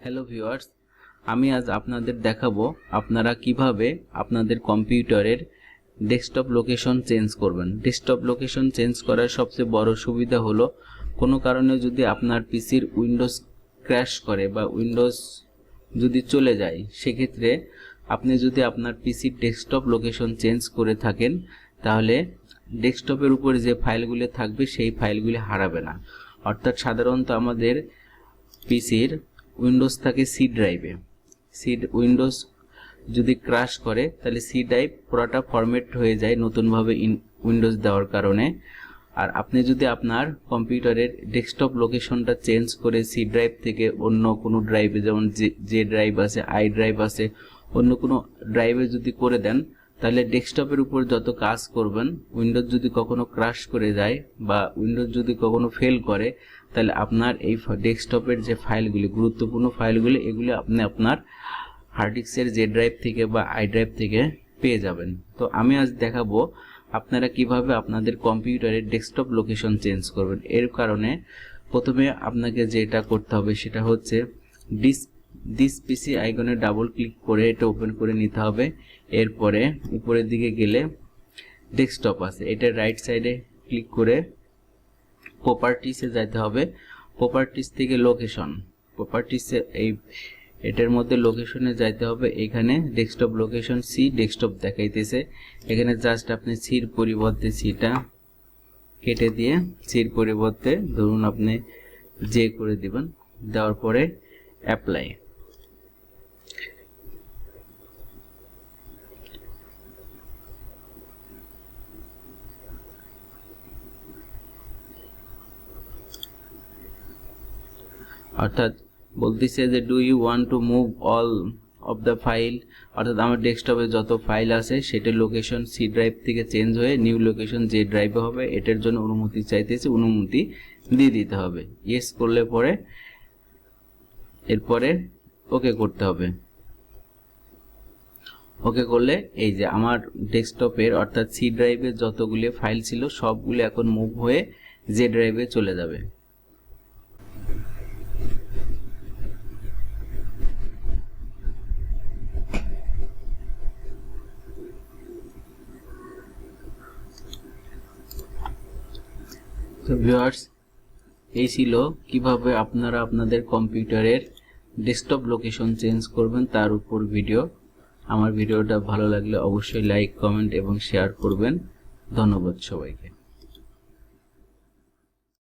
Hello viewers, আমি আজ আপনাদের দেখাবো আপনারা কিভাবে আপনাদের কম্পিউটারের ডেস্কটপ লোকেশন চেঞ্জ করবেন। ডেস্কটপ লোকেশন চেঞ্জ করার সবচেয়ে বড় সুবিধা হলো কোনো কারণে যদি আপনার পিসির উইন্ডোজ ক্র্যাশ করে বা উইন্ডোজ যদি চলে যায়, সেক্ষেত্রে আপনি যদি আপনার পিসির ডেস্কটপ লোকেশন চেঞ্জ করে থাকেন তাহলে ডেস্কটপের উপরে যে ফাইলগুলি থাকবে সেই ফাইলগুলি হারাবে না। অর্থাৎ সাধারণত আমাদের পিসির উইন্ডোজ থাকে সি ড্রাইভে। উইন্ডোজ যদি ক্র্যাশ করে তাহলে সি ড্রাইভ পুরোটা ফরম্যাট হয়ে যায় নতুনভাবে উইন্ডোজ দেওয়ার কারণে। আর আপনি যদি আপনার কম্পিউটারের ডেস্কটপ লোকেশনটা চেঞ্জ করে সি ড্রাইভ থেকে অন্য কোনো ড্রাইভে, যেমন যে ড্রাইভ আছে, আই ড্রাইভ আছে, অন্য কোনো ড্রাইভে যদি করে দেন তাহলে ডেস্কটপের উপর যত কাজ করবেন, উইন্ডোজ যদি কখনো ক্র্যাশ করে যায় বা উইন্ডোজ যদি কখনো ফেল করে, তাহলে আপনার এই ডেস্কটপের যে ফাইলগুলি, গুরুত্বপূর্ণ ফাইলগুলি, এগুলি আপনি আপনার হার্ড ডিস্কের যে ড্রাইভ থেকে বা আই ড্রাইভ থেকে পেয়ে যাবেন। তো আমি আজ দেখাবো আপনারা কিভাবে আপনাদের কম্পিউটারের ডেস্কটপ লোকেশন চেঞ্জ করবেন। এর কারণে প্রথমে আপনাকে যেটা করতে হবে সেটা হচ্ছে দিস পিসি আইকনে ডাবল ক্লিক করে এটা ওপেন করে নিতে হবে। এরপরে উপরের দিকে গেলে ডেস্কটপ আছে, এটা রাইট সাইডে ক্লিক করে প্রপার্টিসে যেতে হবে। প্রপার্টিস থেকে লোকেশন, প্রপার্টিসে এটার মধ্যে লোকেশনে যাইতে হবে। এখানে ডেস্কটপ লোকেশন সি ডেস্কটপ দেখাইতেছে, এখানে জাস্ট আপনি সির পরিবর্তে সিটা কেটে দিয়ে সির পরিবর্তে ধরুন আপনি জে করে দিবেন। দেওয়ার পরে অ্যাপ্লাই। অর্থাৎ বলতেছে যে do you want to move all of the file, অর্থাৎ আমার ডেস্কটপে যত ফাইল আছে সেটা লোকেশন সি ড্রাইভ থেকে চেঞ্জ হয়ে নিউ লোকেশন যে ড্রাইভে হবে, এটার জন্য অনুমতি চাইতেছে, অনুমতি দিয়ে দিতে হবে। ইয়েস করলে পরে এরপরে ওকে করতে হবে। ওকে করলে এই যে আমার ডেস্কটপের অর্থাৎ সি ড্রাইভে যতগুলি ফাইল ছিল সবগুলি এখন মুভ হয়ে জে ড্রাইভে চলে যাবে। তো ভিউয়ার্স, এই ছিল কিভাবে আপনারা আপনাদের কম্পিউটারের ডেস্কটপ লোকেশন চেঞ্জ করবেন তার উপর ভিডিও। আমার ভিডিওটা ভালো লাগলে অবশ্যই লাইক, কমেন্ট এবং শেয়ার করবেন। ধন্যবাদ সবাইকে।